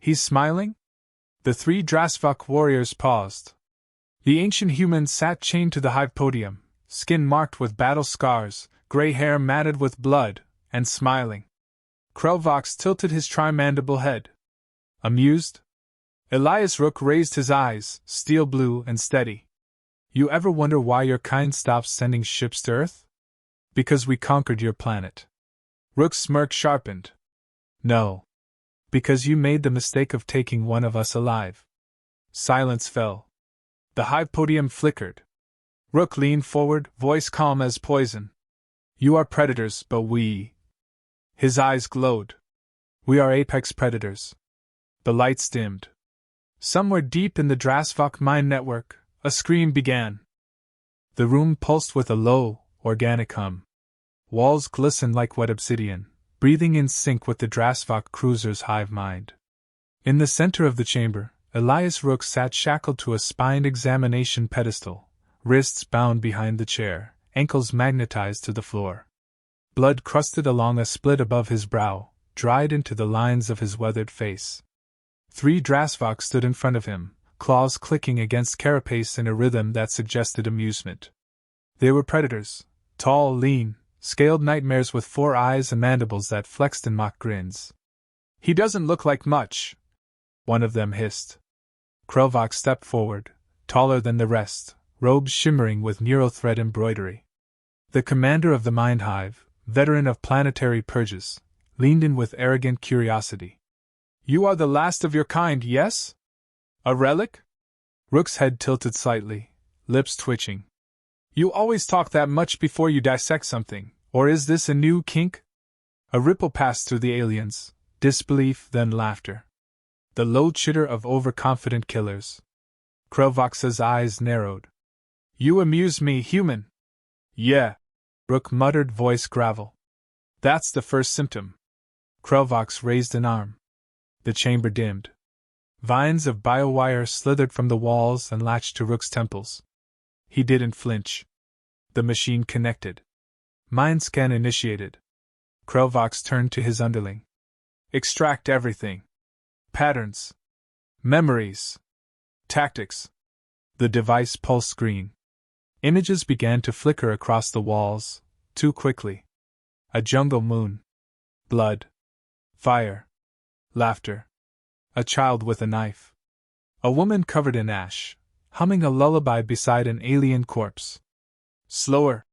He's smiling? The three Drasvok warriors paused. The ancient human sat chained to the hive podium, skin marked with battle scars, gray hair matted with blood, and smiling. Krelvox tilted his trimandible head. Amused? Elias Rook raised his eyes, steel blue and steady. You ever wonder why your kind stopped sending ships to Earth? Because we conquered your planet. Rook's smirk sharpened. No. Because you made the mistake of taking one of us alive. Silence fell. The hive podium flickered. Rook leaned forward, voice calm as poison. You are predators, but we... His eyes glowed. We are apex predators. The lights dimmed. Somewhere deep in the Drasvok mine network, a scream began. The room pulsed with a low, organic hum. Walls glistened like wet obsidian, breathing in sync with the Drasvok cruiser's hive mind. In the center of the chamber, Elias Rook sat shackled to a spined examination pedestal, wrists bound behind the chair, ankles magnetized to the floor. Blood crusted along a split above his brow, dried into the lines of his weathered face. Three Drasvok stood in front of him, claws clicking against carapace in a rhythm that suggested amusement. They were predators, tall, lean, scaled nightmares with 4 eyes and mandibles that flexed in mock grins. He doesn't look like much, one of them hissed. Krelvox stepped forward, taller than the rest, robes shimmering with neurothread embroidery. The commander of the Mind Hive, veteran of planetary purges, leaned in with arrogant curiosity. You are the last of your kind, yes? A relic? Rook's head tilted slightly, lips twitching. You always talk that much before you dissect something, or is this a new kink? A ripple passed through the aliens, disbelief then laughter. The low chitter of overconfident killers. Krelvox's eyes narrowed. You amuse me, human. Yeah. Rook muttered, voice gravel. That's the first symptom. Krelvox raised an arm. The chamber dimmed. Vines of biowire slithered from the walls and latched to Rook's temples. He didn't flinch. The machine connected. Mind scan initiated. Krelvox turned to his underling. Extract everything. Patterns. Memories. Tactics. The device pulsed green. Images began to flicker across the walls, too quickly. A jungle moon. Blood. Fire. Laughter. A child with a knife. A woman covered in ash, humming a lullaby beside an alien corpse. Slower,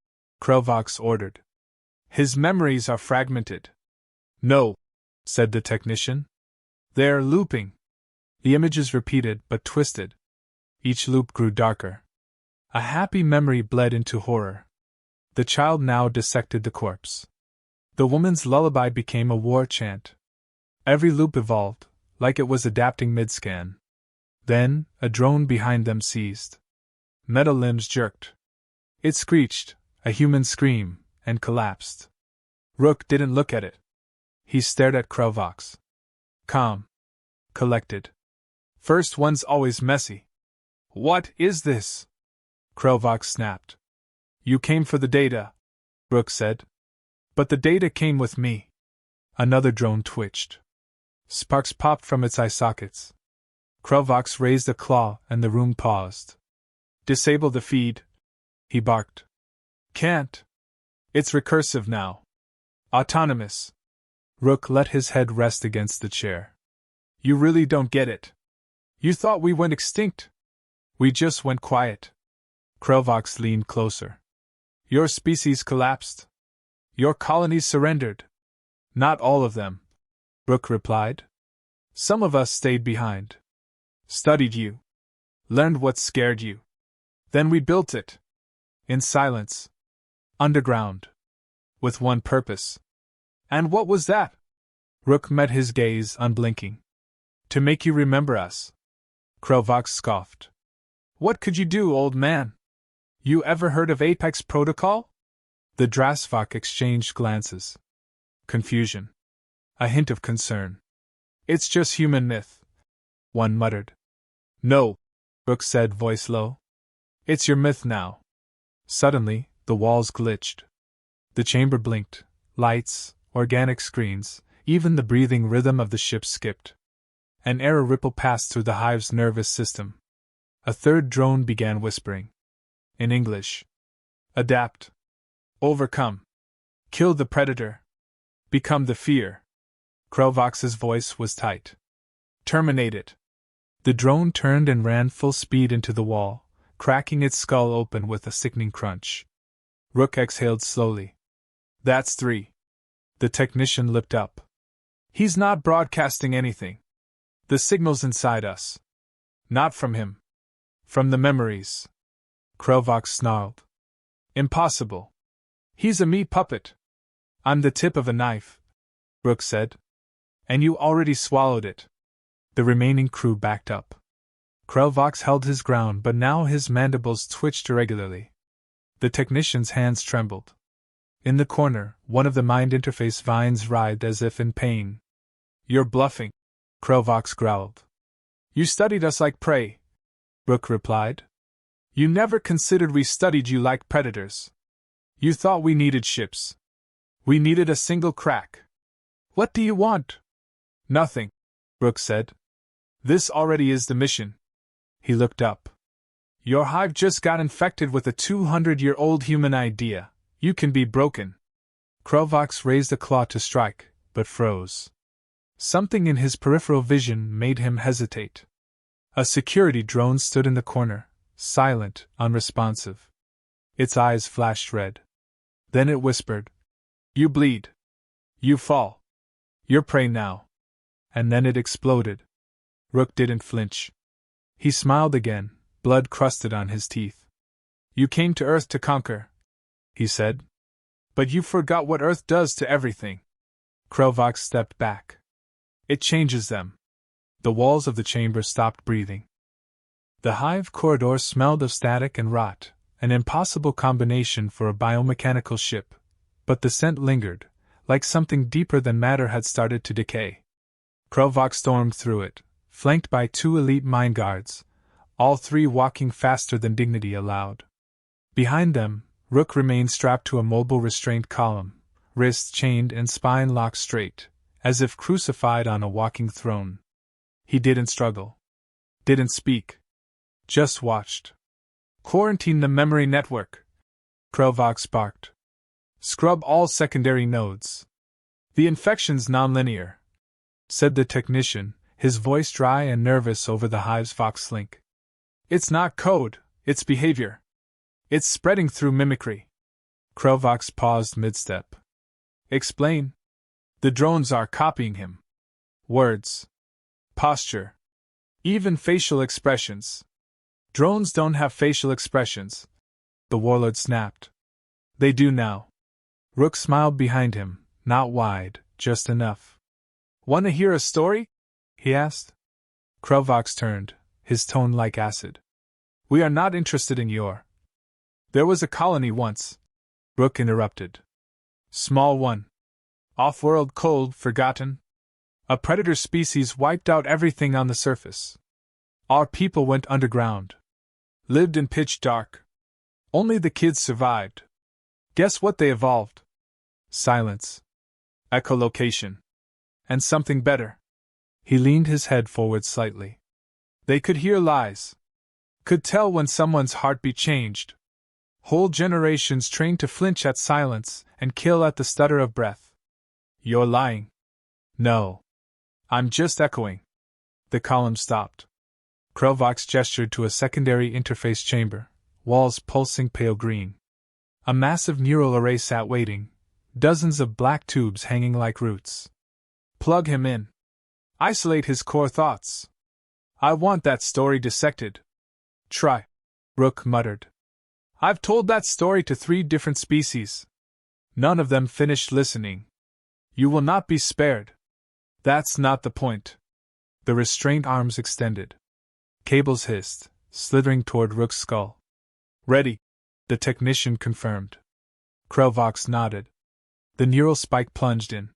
Krelvox ordered. His memories are fragmented. No, said the technician. They're looping. The images repeated but twisted. Each loop grew darker. A happy memory bled into horror. The child now dissected the corpse. The woman's lullaby became a war chant. Every loop evolved, like it was adapting mid-scan. Then, a drone behind them seized. Metal limbs jerked. It screeched, a human scream, and collapsed. Rook didn't look at it. He stared at Krelvox. Calm. Collected. First one's always messy. What is this? Krelvox snapped. You came for the data, Rook said. But the data came with me. Another drone twitched. Sparks popped from its eye sockets. Krelvox raised a claw and the room paused. Disable the feed, he barked. Can't. It's recursive now. Autonomous. Rook let his head rest against the chair. You really don't get it. You thought we went extinct. We just went quiet. Krelvox leaned closer. Your species collapsed. Your colonies surrendered. Not all of them, Rook replied. Some of us stayed behind. Studied you. Learned what scared you. Then we built it. In silence. Underground. With one purpose. And what was that? Rook met his gaze, unblinking. To make you remember us. Krelvox scoffed. What could you do, old man? You ever heard of Apex Protocol? The Drasvok exchanged glances. Confusion. A hint of concern. It's just human myth. One muttered. No, Rook said, voice low. It's your myth now. Suddenly, the walls glitched. The chamber blinked. Lights, organic screens, even the breathing rhythm of the ship skipped. An error ripple passed through the hive's nervous system. A third drone began whispering. In English. Adapt. Overcome. Kill the predator. Become the fear. Krelvox's voice was tight. Terminate it. The drone turned and ran full speed into the wall, cracking its skull open with a sickening crunch. Rook exhaled slowly. That's 3. The technician lipped up. He's not broadcasting anything. The signal's inside us. Not from him. From the memories. Krelvox snarled. Impossible. He's a meat puppet. I'm the tip of a knife, Rook said. And you already swallowed it. The remaining crew backed up. Krelvox held his ground, but now his mandibles twitched irregularly. The technician's hands trembled. In the corner, one of the mind interface vines writhed as if in pain. You're bluffing, Krelvox growled. You studied us like prey, Rook replied. You never considered we studied you like predators. You thought we needed ships. We needed a single crack. What do you want? Nothing, Rook said. This already is the mission. He looked up. Your hive just got infected with a 200-year-old human idea. You can be broken. Krelvox raised a claw to strike, but froze. Something in his peripheral vision made him hesitate. A security drone stood in the corner, silent, unresponsive. Its eyes flashed red. Then it whispered, You bleed. You fall. You're prey now. And then it exploded. Rook didn't flinch. He smiled again, blood crusted on his teeth. You came to Earth to conquer, he said. But you forgot what Earth does to everything. Krelvox stepped back. It changes them. The walls of the chamber stopped breathing. The hive corridor smelled of static and rot, an impossible combination for a biomechanical ship, but the scent lingered, like something deeper than matter had started to decay. Krelvox stormed through it, flanked by 2 elite mind guards, all 3 walking faster than dignity allowed. Behind them, Rook remained strapped to a mobile restraint column, wrists chained and spine locked straight, as if crucified on a walking throne. He didn't struggle. Didn't speak. Just watched. Quarantine the memory network, Krelvox barked. Scrub all secondary nodes. The infection's nonlinear, said the technician, his voice dry and nervous over the hive's vox link. It's not code, it's behavior. It's spreading through mimicry. Krelvox paused mid-step. Explain. The drones are copying him. Words. Posture. Even facial expressions. Drones don't have facial expressions, the warlord snapped. They do now. Rook smiled behind him, not wide, just enough. Want to hear a story? He asked. Krelvox turned, his tone like acid. We are not interested in your. There was a colony once, Rook interrupted. Small one. Off-world, cold, forgotten. A predator species wiped out everything on the surface. Our people went underground. Lived in pitch dark. Only the kids survived. Guess what they evolved? Silence. Echolocation. And something better. He leaned his head forward slightly. They could hear lies. Could tell when someone's heartbeat changed. Whole generations trained to flinch at silence and kill at the stutter of breath. You're lying. No. I'm just echoing. The column stopped. Krelvox gestured to a secondary interface chamber, walls pulsing pale green. A massive neural array sat waiting, dozens of black tubes hanging like roots. Plug him in. Isolate his core thoughts. I want that story dissected. Try, Rook muttered. I've told that story to 3 different species. None of them finished listening. You will not be spared. That's not the point. The restraint arms extended. Cables hissed, slithering toward Rook's skull. Ready, the technician confirmed. Krelvox nodded. The neural spike plunged in.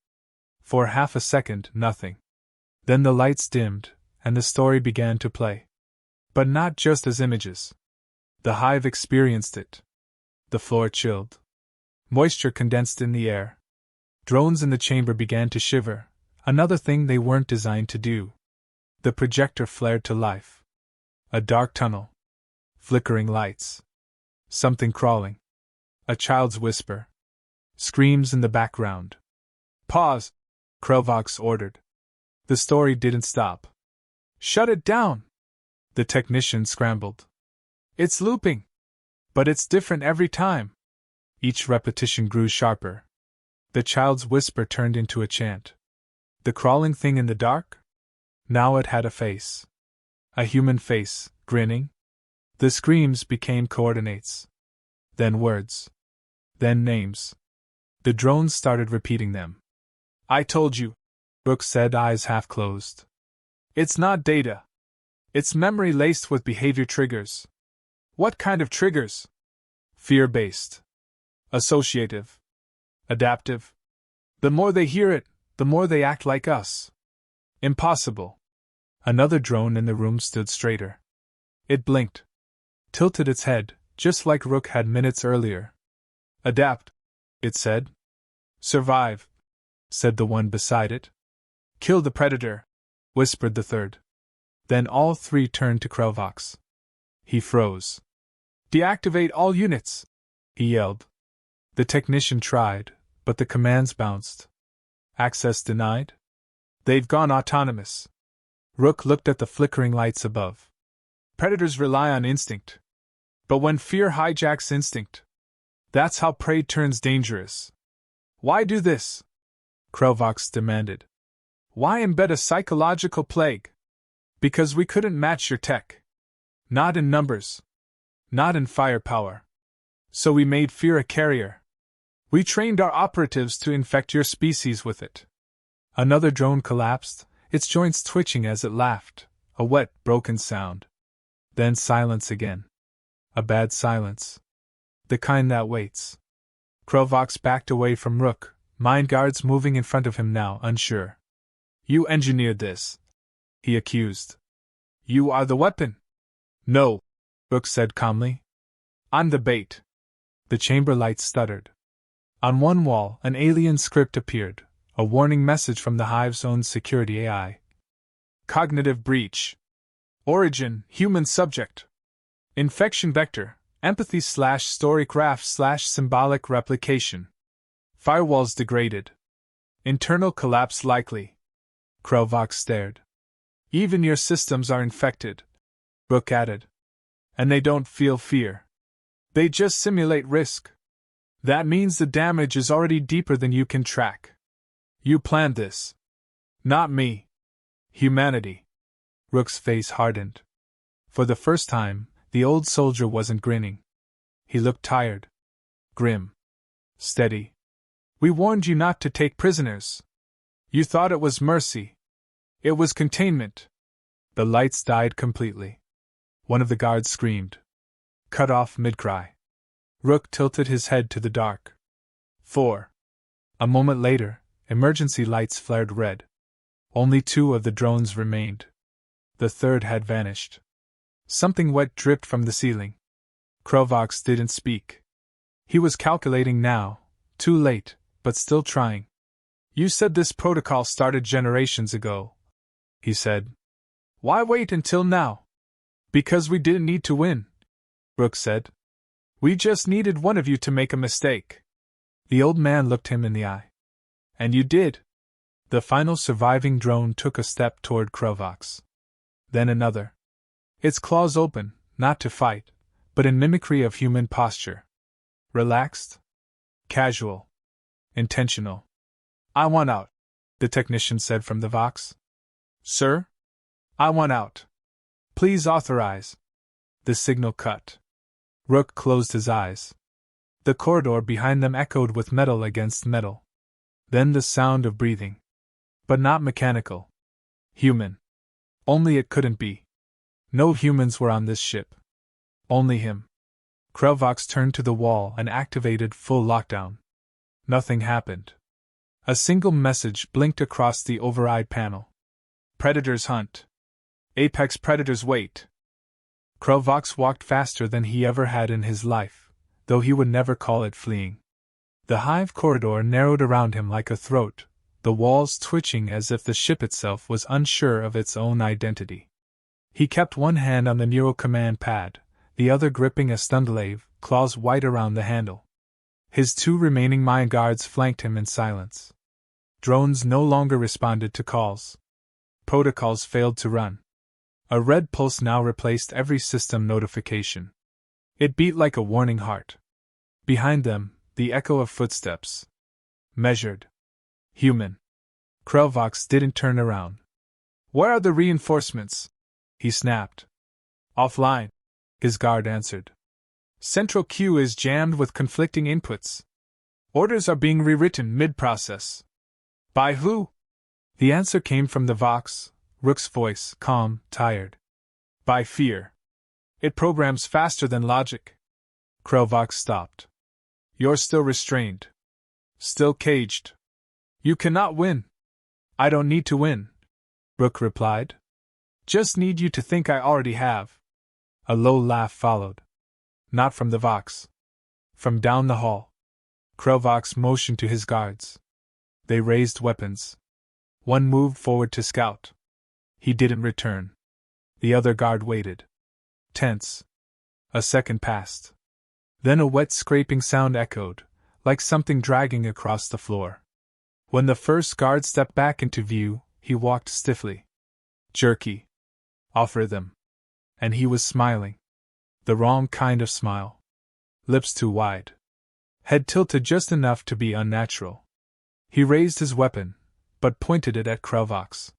For half a second, nothing. Then the lights dimmed, and the story began to play. But not just as images. The hive experienced it. The floor chilled. Moisture condensed in the air. Drones in the chamber began to shiver, another thing they weren't designed to do. The projector flared to life. A dark tunnel. Flickering lights. Something crawling. A child's whisper. Screams in the background. Pause, Krovox ordered. The story didn't stop. Shut it down! The technician scrambled. It's looping. But it's different every time. Each repetition grew sharper. The child's whisper turned into a chant. The crawling thing in the dark? Now it had a face. A human face, grinning. The screams became coordinates. Then words. Then names. The drones started repeating them. I told you, Brooks said, eyes half closed. It's not data. It's memory laced with behavior triggers. What kind of triggers? Fear-based. Associative. Adaptive. The more they hear it, the more they act like us. Impossible. Another drone in the room stood straighter. It blinked. Tilted its head, just like Rook had minutes earlier. Adapt, it said. Survive, said the one beside it. Kill the predator, whispered the third. Then all three turned to Krovox. He froze. Deactivate all units, he yelled. The technician tried, but the commands bounced. Access denied? They've gone autonomous. Rook looked at the flickering lights above. Predators rely on instinct. But when fear hijacks instinct, that's how prey turns dangerous. Why do this? Krovox demanded. Why embed a psychological plague? Because we couldn't match your tech. Not in numbers. Not in firepower. So we made fear a carrier. We trained our operatives to infect your species with it. Another drone collapsed, its joints twitching as it laughed, a wet, broken sound. Then silence again. A bad silence. The kind that waits. Krovox backed away from Rook, mind guards moving in front of him now, unsure. You engineered this, he accused. You are the weapon. No, Rook said calmly. I'm the bait. The chamber lights stuttered. On one wall, an alien script appeared, a warning message from the Hive's own security AI. Cognitive breach. Origin, human subject. Infection vector, empathy/story graph/symbolic replication. Firewalls degraded. Internal collapse likely. Krovox stared. Even your systems are infected, Rook added. And they don't feel fear. They just simulate risk. That means the damage is already deeper than you can track. You planned this. Not me. Humanity. Rook's face hardened. For the first time, the old soldier wasn't grinning. He looked tired. Grim. Steady. We warned you not to take prisoners. You thought it was mercy. It was containment. The lights died completely. One of the guards screamed. Cut off mid-cry. Rook tilted his head to the dark. 4. A moment later, emergency lights flared red. Only 2 of the drones remained. The third had vanished. Something wet dripped from the ceiling. Krovox didn't speak. He was calculating now, too late, but still trying. You said this protocol started generations ago, he said. Why wait until now? Because we didn't need to win, Rook said. We just needed one of you to make a mistake. The old man looked him in the eye. And you did. The final surviving drone took a step toward Krovox. Then another. Its claws open, not to fight, but in mimicry of human posture. Relaxed. Casual. Intentional. I want out, the technician said from the Vox. Sir? I want out. Please authorize. The signal cut. Rook closed his eyes. The corridor behind them echoed with metal against metal. Then the sound of breathing. But not mechanical. Human. Only it couldn't be. No humans were on this ship. Only him. Krovox turned to the wall and activated full lockdown. Nothing happened. A single message blinked across the override panel. Predators hunt. Apex predators wait. Krovox walked faster than he ever had in his life, though he would never call it fleeing. The Hive corridor narrowed around him like a throat, the walls twitching as if the ship itself was unsure of its own identity. He kept one hand on the Nero command pad, the other gripping a stun-glaive, claws white around the handle. His two remaining mind guards flanked him in silence. Drones no longer responded to calls. Protocols failed to run. A red pulse now replaced every system notification. It beat like a warning heart. Behind them, the echo of footsteps. Measured. Human. Krelvox didn't turn around. "Where are the reinforcements?" he snapped. "Offline," his guard answered. "Central queue is jammed with conflicting inputs. Orders are being rewritten mid-process." "By who?" The answer came from the Vox, Rook's voice, calm, tired. "By fear. It programs faster than logic." Krelvox stopped. "You're still restrained. Still caged. You cannot win." "I don't need to win," Rook replied. "Just need you to think I already have." A low laugh followed. Not from the Vox. From down the hall. Krelvox motioned to his guards. They raised weapons. One moved forward to scout. He didn't return. The other guard waited. Tense. A second passed. Then a wet scraping sound echoed, like something dragging across the floor. When the first guard stepped back into view, he walked stiffly. Jerky. Off rhythm. And he was smiling. The wrong kind of smile. Lips too wide. Head tilted just enough to be unnatural. He raised his weapon, but pointed it at Krelvox.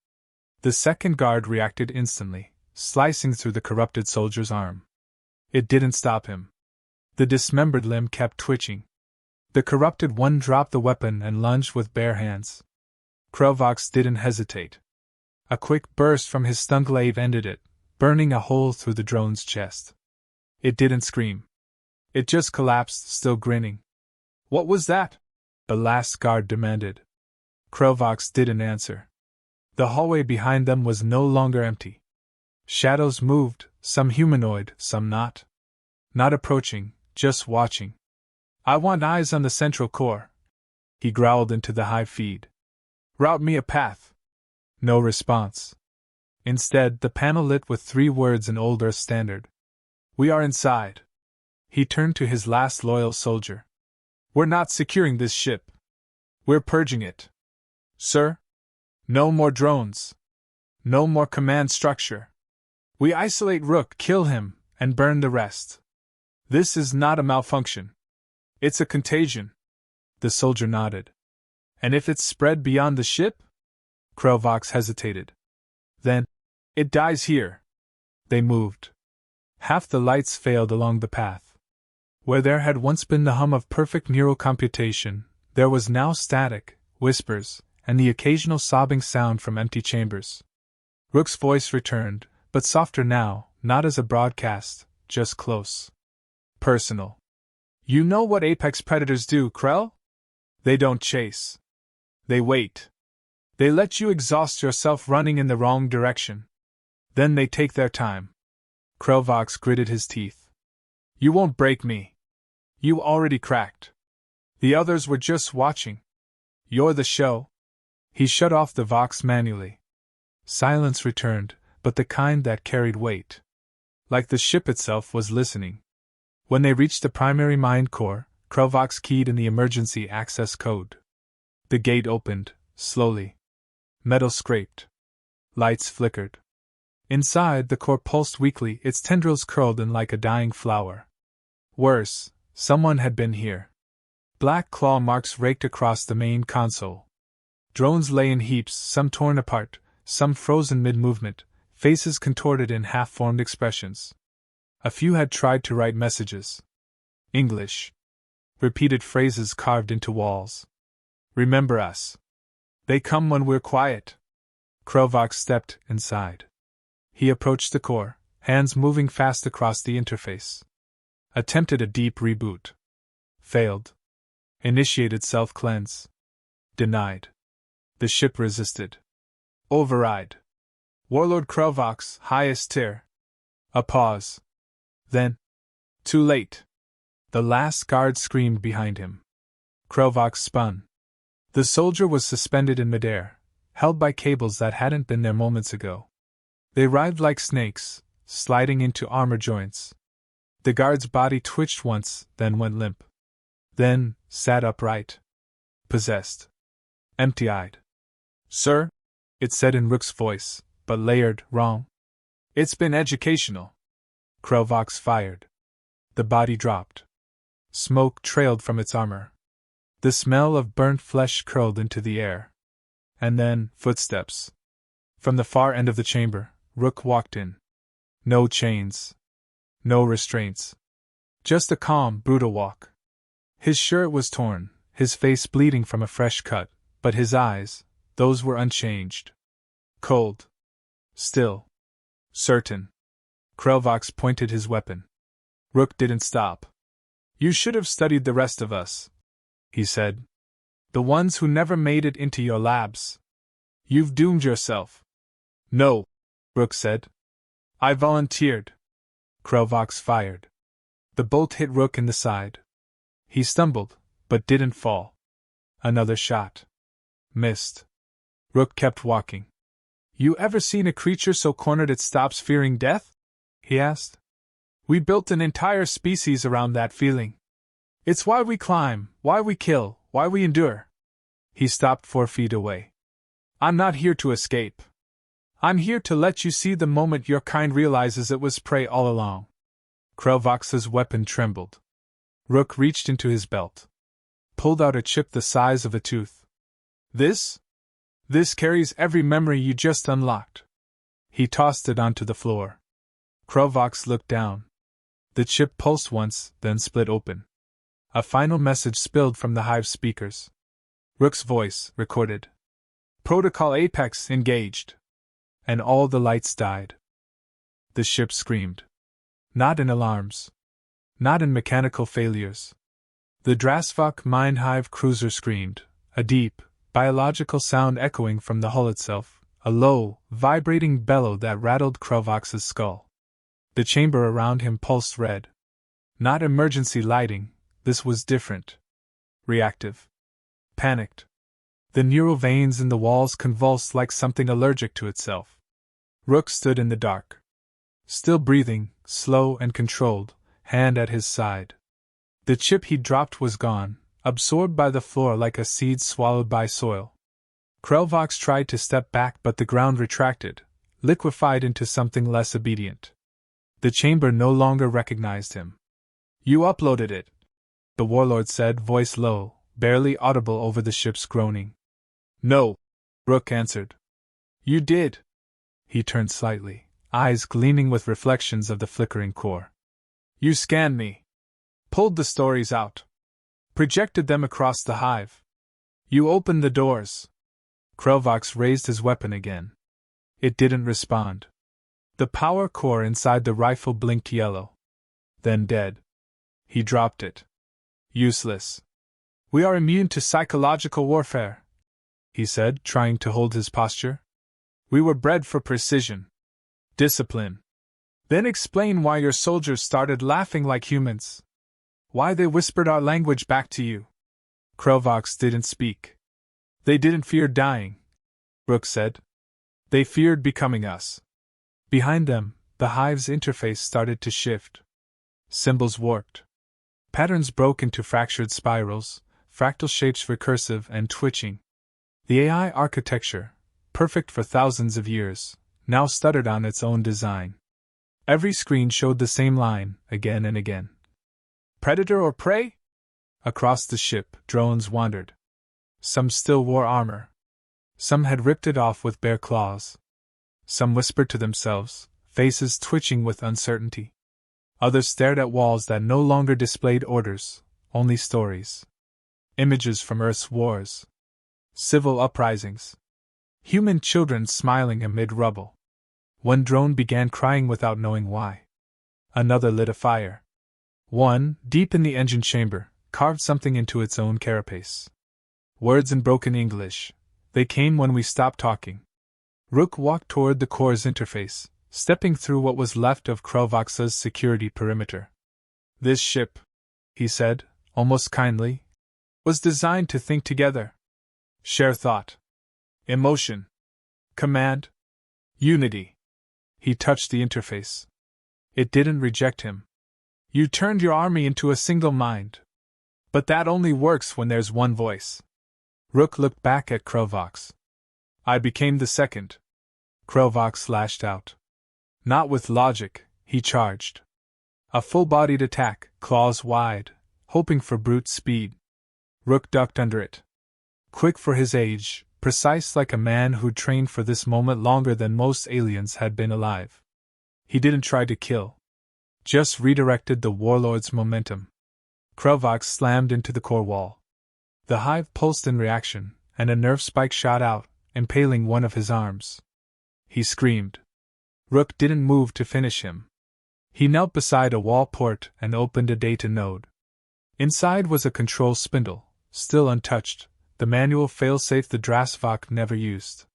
The second guard reacted instantly, slicing through the corrupted soldier's arm. It didn't stop him. The dismembered limb kept twitching. The corrupted one dropped the weapon and lunged with bare hands. Krelvox didn't hesitate. A quick burst from his stun-glaive ended it, burning a hole through the drone's chest. It didn't scream. It just collapsed, still grinning. "What was that?" the last guard demanded. Krelvox didn't answer. The hallway behind them was no longer empty. Shadows moved, some humanoid, some not. Not approaching, just watching. "I want eyes on the central core," he growled into the Hive feed. "Route me a path." No response. Instead, the panel lit with 3 words in Old Earth Standard. "We are inside." He turned to his last loyal soldier. "We're not securing this ship. We're purging it." "Sir? No more drones. No more command structure. We isolate Rook, kill him, and burn the rest. This is not a malfunction. It's a contagion." The soldier nodded. "And if it's spread beyond the ship?" Krelvox hesitated. "Then, it dies here." They moved. Half the lights failed along the path. Where there had once been the hum of perfect neural computation, there was now static, whispers, and the occasional sobbing sound from empty chambers. Rook's voice returned, but softer now, not as a broadcast, just close. Personal. "You know what apex predators do, Krell? They don't chase. They wait. They let you exhaust yourself running in the wrong direction. Then they take their time." Krelvox gritted his teeth. "You won't break me. You already cracked. The others were just watching. You're the show." He shut off the Vox manually. Silence returned, but the kind that carried weight. Like the ship itself was listening. When they reached the primary mind core, Krelvox keyed in the emergency access code. The gate opened, slowly. Metal scraped. Lights flickered. Inside, the core pulsed weakly, its tendrils curled in like a dying flower. Worse, someone had been here. Black claw marks raked across the main console. Drones lay in heaps, some torn apart, some frozen mid-movement, faces contorted in half-formed expressions. A few had tried to write messages. English. Repeated phrases carved into walls. "Remember us. They come when we're quiet." Krelvox stepped inside. He approached the core, hands moving fast across the interface. Attempted a deep reboot. Failed. Initiated self-cleanse. Denied. The ship resisted. Override. Warlord Krelvox, highest tier. A pause. Then. Too late. The last guard screamed behind him. Krelvox spun. The soldier was suspended in midair, held by cables that hadn't been there moments ago. They writhed like snakes, sliding into armor joints. The guard's body twitched once, then went limp. Then, sat upright. Possessed. Empty-eyed. "Sir?" it said in Rook's voice, but layered, wrong. "It's been educational." Krelvox fired. The body dropped. Smoke trailed from its armor. The smell of burnt flesh curled into the air. And then, footsteps. From the far end of the chamber, Rook walked in. No chains. No restraints. Just a calm, brutal walk. His shirt was torn, his face bleeding from a fresh cut, but his eyes, those were unchanged. Cold. Still. Certain. Krelvox pointed his weapon. Rook didn't stop. "You should have studied the rest of us," he said. "The ones who never made it into your labs. You've doomed yourself." "No," Rook said. "I volunteered." Krelvox fired. The bolt hit Rook in the side. He stumbled, but didn't fall. Another shot. Missed. Rook kept walking. "You ever seen a creature so cornered it stops fearing death?" he asked. "We built an entire species around that feeling. It's why we climb, why we kill, why we endure." He stopped 4 feet away. "I'm not here to escape. I'm here to let you see the moment your kind realizes it was prey all along." Krelvox's weapon trembled. Rook reached into his belt. Pulled out a chip the size of a tooth. This carries every memory you just unlocked." He tossed it onto the floor. Krelvox looked down. The chip pulsed once, then split open. A final message spilled from the Hive speakers. Rook's voice, recorded. "Protocol Apex engaged." And all the lights died. The ship screamed. Not in alarms. Not in mechanical failures. The Drasvok Mine Hive cruiser screamed, a deep, biological sound echoing from the hull itself, a low, vibrating bellow that rattled Krelvox's skull. The chamber around him pulsed red. Not emergency lighting, this was different. Reactive. Panicked. The neural veins in the walls convulsed like something allergic to itself. Rook stood in the dark. Still breathing, slow and controlled, hand at his side. The chip he'd dropped was gone, absorbed by the floor like a seed swallowed by soil. Krelvox tried to step back, but the ground retracted, liquefied into something less obedient. The chamber no longer recognized him. "You uploaded it," the warlord said, voice low, barely audible over the ship's groaning. "No," Rook answered. "You did." He turned slightly, eyes gleaming with reflections of the flickering core. "You scanned me. Pulled the stories out. Projected them across the Hive. You opened the doors." Krelvox raised his weapon again. It didn't respond. The power core inside the rifle blinked yellow. Then dead. He dropped it. "Useless. We are immune to psychological warfare," he said, trying to hold his posture. "We were bred for precision. Discipline. Then explain why your soldiers started laughing like humans. Why they whispered our language back to you." Krelvox didn't speak. "They didn't fear dying," Rook said. "They feared becoming us." Behind them, the Hive's interface started to shift. Symbols warped. Patterns broke into fractured spirals, fractal shapes recursive and twitching. The AI architecture, perfect for thousands of years, now stuttered on its own design. Every screen showed the same line, again and again. Predator or prey? Across the ship, drones wandered. Some still wore armor. Some had ripped it off with bare claws. Some whispered to themselves, faces twitching with uncertainty. Others stared at walls that no longer displayed orders, only stories. Images from Earth's wars. Civil uprisings. Human children smiling amid rubble. One drone began crying without knowing why. Another lit a fire. One, deep in the engine chamber, carved something into its own carapace. Words in broken English. They came when we stopped talking. Rook walked toward the core's interface, stepping through what was left of Krelvox's security perimeter. "This ship," he said, almost kindly, "was designed to think together. Share thought. Emotion. Command. Unity. He touched the interface. It didn't reject him. You turned your army into a single mind. But that only works when there's one voice. Rook looked back at Krelvox. I became the second. Krelvox lashed out. Not with logic, he charged. A full-bodied attack, claws wide, hoping for brute speed. Rook ducked under it. Quick for his age, precise like a man who'd trained for this moment longer than most aliens had been alive. He didn't try to kill. Just redirected the warlord's momentum. Krelvox slammed into the core wall. The hive pulsed in reaction, and a nerve spike shot out, impaling one of his arms. He screamed. Rook didn't move to finish him. He knelt beside a wall port and opened a data node. Inside was a control spindle, still untouched, the manual failsafe the Drasvok never used.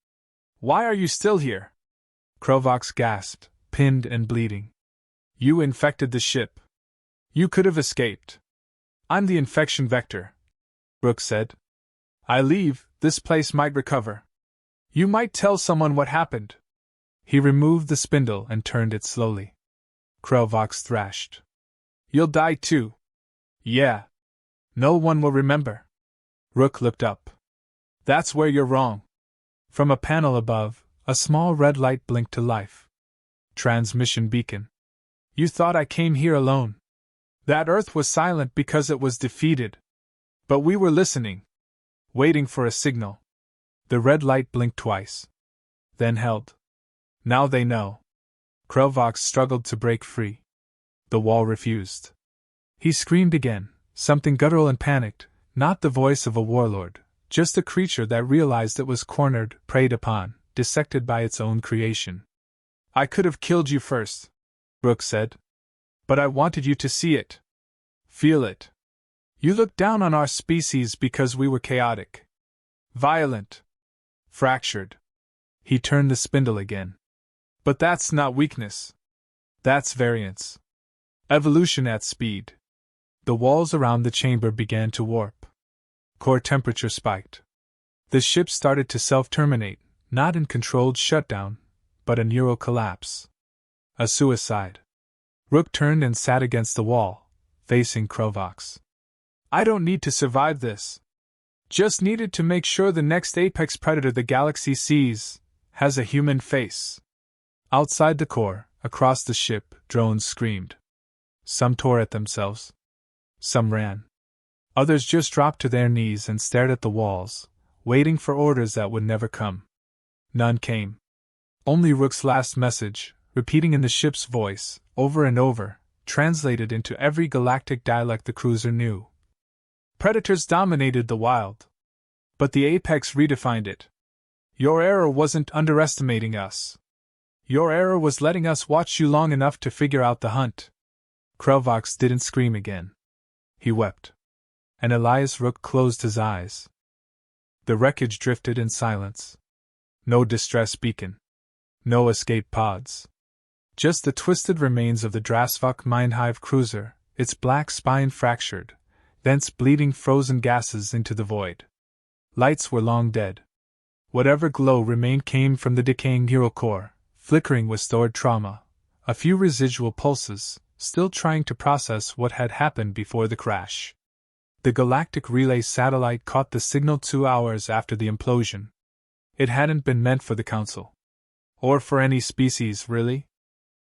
Why are you still here? Krelvox gasped, pinned and bleeding. You infected the ship. You could have escaped. I'm the infection vector, Rook said. I leave, this place might recover. You might tell someone what happened. He removed the spindle and turned it slowly. Krelvox thrashed. You'll die too. Yeah. No one will remember. Rook looked up. That's where you're wrong. From a panel above, a small red light blinked to life. Transmission beacon. You thought I came here alone. That Earth was silent because it was defeated. But we were listening. Waiting for a signal. The red light blinked twice. Then held. Now they know. Krelvox struggled to break free. The wall refused. He screamed again, something guttural and panicked, not the voice of a warlord, just a creature that realized it was cornered, preyed upon, dissected by its own creation. I could have killed you first, Rook said. But I wanted you to see it. Feel it. You looked down on our species because we were chaotic. Violent. Fractured. He turned the spindle again. But that's not weakness. That's variance. Evolution at speed. The walls around the chamber began to warp. Core temperature spiked. The ship started to self-terminate, not in controlled shutdown, but a neural collapse. A suicide. Rook turned and sat against the wall, facing Krelvox. I don't need to survive this. Just needed to make sure the next apex predator the galaxy sees has a human face. Outside the core, across the ship, drones screamed. Some tore at themselves. Some ran. Others just dropped to their knees and stared at the walls, waiting for orders that would never come. None came. Only Rook's last message, repeating in the ship's voice, over and over, translated into every galactic dialect the cruiser knew. Predators dominated the wild. But the Apex redefined it. Your error wasn't underestimating us. Your error was letting us watch you long enough to figure out the hunt. Krelvox didn't scream again. He wept. And Elias Rook closed his eyes. The wreckage drifted in silence. No distress beacon. No escape pods. Just the twisted remains of the Drasvok Hive cruiser, its black spine fractured, thence bleeding frozen gases into the void. Lights were long dead. Whatever glow remained came from the decaying neural core, flickering with stored trauma, a few residual pulses, still trying to process what had happened before the crash. The galactic relay satellite caught the signal 2 hours after the implosion. It hadn't been meant for the Council. Or for any species, really.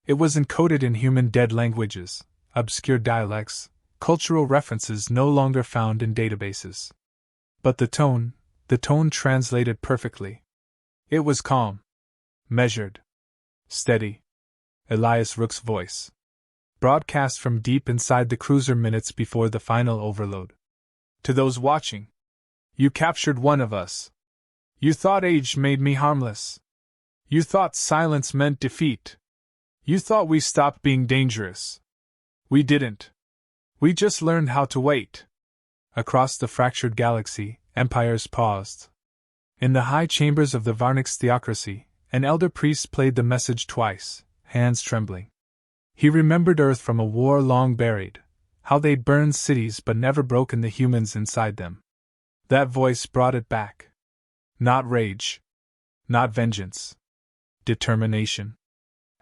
It was encoded in human dead languages, obscure dialects, cultural references no longer found in databases. But the tone translated perfectly. It was calm. Measured. Steady. Elias Rook's voice. Broadcast from deep inside the cruiser minutes before the final overload. To those watching. You captured one of us. You thought age made me harmless. You thought silence meant defeat. You thought we stopped being dangerous. We didn't. We just learned how to wait. Across the fractured galaxy, empires paused. In the high chambers of the Varnix theocracy, an elder priest played the message twice, hands trembling. He remembered Earth from a war long buried, how they'd burned cities but never broken the humans inside them. That voice brought it back. Not rage. Not vengeance. Determination.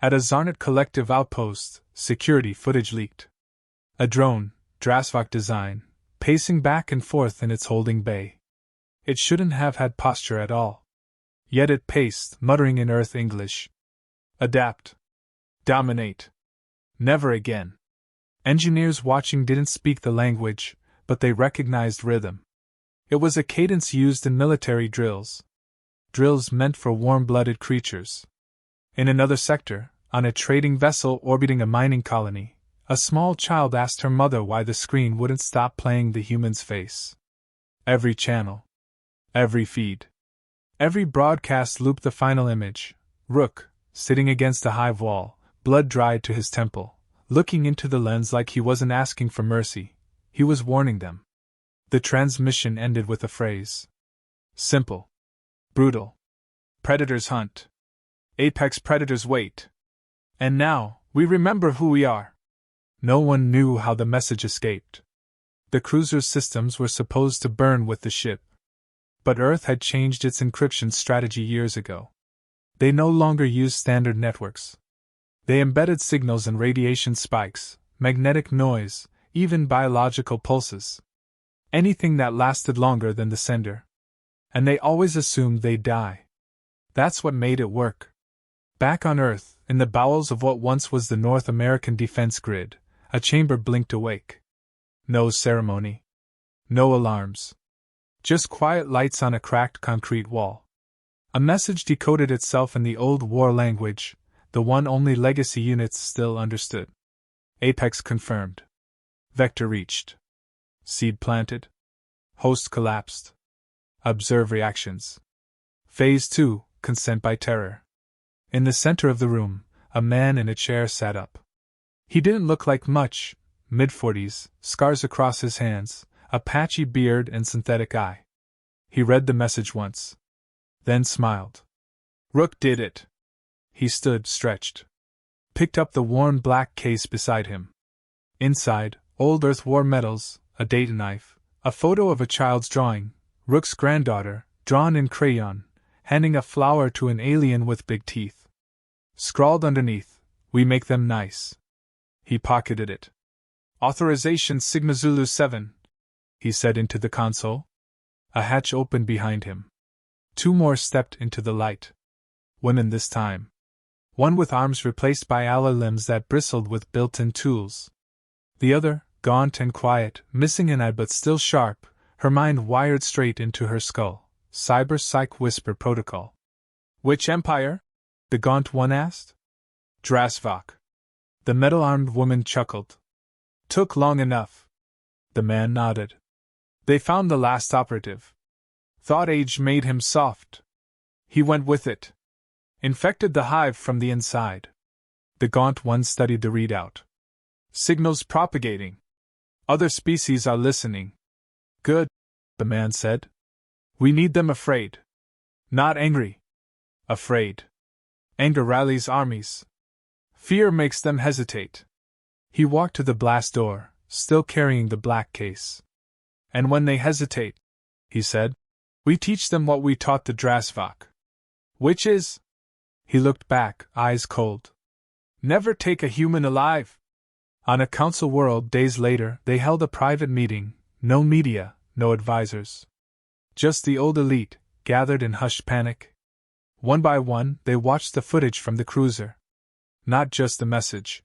At a Zarnat collective outpost, security footage leaked. A drone, Drasvok design, pacing back and forth in its holding bay. It shouldn't have had posture at all. Yet it paced, muttering in Earth English. Adapt. Dominate. Never again. Engineers watching didn't speak the language, but they recognized rhythm. It was a cadence used in military drills. Drills meant for warm-blooded creatures. In another sector, on a trading vessel orbiting a mining colony, a small child asked her mother why the screen wouldn't stop playing the human's face. Every channel. Every feed. Every broadcast looped the final image. Rook, sitting against a hive wall, blood dried to his temple, looking into the lens like he wasn't asking for mercy, he was warning them. The transmission ended with a phrase. Simple. Brutal. Predators hunt. Apex predators wait. And now, we remember who we are. No one knew how the message escaped. The cruiser's systems were supposed to burn with the ship. But Earth had changed its encryption strategy years ago. They no longer used standard networks. They embedded signals in radiation spikes, magnetic noise, even biological pulses. Anything that lasted longer than the sender. And they always assumed they'd die. That's what made it work. Back on Earth, in the bowels of what once was the North American defense grid, a chamber blinked awake. No ceremony. No alarms. Just quiet lights on a cracked concrete wall. A message decoded itself in the old war language, the one only legacy units still understood. Apex confirmed. Vector reached. Seed planted. Host collapsed. Observe reactions. Phase 2, consent by terror. In the center of the room, a man in a chair sat up. He didn't look like much, mid-40s, scars across his hands, a patchy beard and synthetic eye. He read the message once. Then smiled. Rook did it. He stood, stretched. Picked up the worn black case beside him. Inside, old Earth War medals, a data knife, a photo of a child's drawing, Rook's granddaughter, drawn in crayon, handing a flower to an alien with big teeth. Scrawled underneath, "We make them nice." He pocketed it. Authorization Sigma Zulu 7, he said into the console. A hatch opened behind him. Two more stepped into the light. Women this time. One with arms replaced by alloy limbs that bristled with built-in tools. The other, gaunt and quiet, missing an eye but still sharp, her mind wired straight into her skull. Cyber-Psych Whisper Protocol. Which empire? The gaunt one asked. Drasvok. The metal-armed woman chuckled. Took long enough. The man nodded. They found the last operative. Thought age made him soft. He went with it. Infected the hive from the inside. The gaunt one studied the readout. Signals propagating. Other species are listening. Good, the man said. We need them afraid. Not angry. Afraid. Anger rallies armies. Fear makes them hesitate. He walked to the blast door, still carrying the black case. And when they hesitate, he said, we teach them what we taught the Drasvok. Which is? He looked back, eyes cold. Never take a human alive. On a council world days later, they held a private meeting, no media, no advisors. Just the old elite, gathered in hushed panic. One by one, they watched the footage from the cruiser. Not just the message.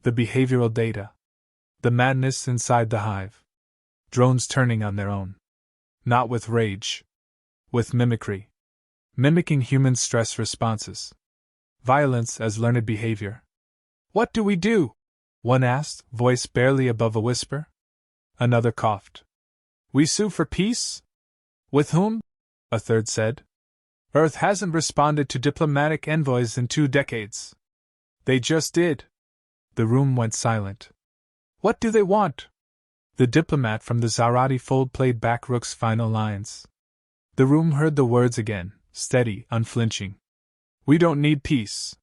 The behavioral data. The madness inside the hive. Drones turning on their own. Not with rage. With mimicry. Mimicking human stress responses. Violence as learned behavior. What do we do? One asked, voice barely above a whisper. Another coughed. We sue for peace? With whom? A third said. Earth hasn't responded to diplomatic envoys in 2 decades. They just did. The room went silent. What do they want? The diplomat from the Zarati fold played back Rook's final lines. The room heard the words again, steady, unflinching. We don't need peace.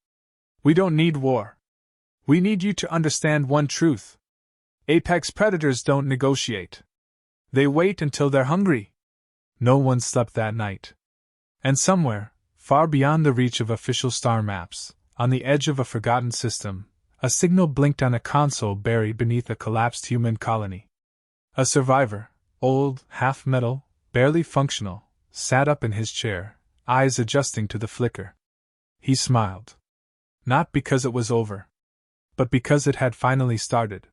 We don't need war. We need you to understand one truth. Apex predators don't negotiate. They wait until they're hungry. No one slept that night. And somewhere, far beyond the reach of official star maps, on the edge of a forgotten system, a signal blinked on a console buried beneath a collapsed human colony. A survivor, old, half-metal, barely functional, sat up in his chair, eyes adjusting to the flicker. He smiled. Not because it was over, but because it had finally started.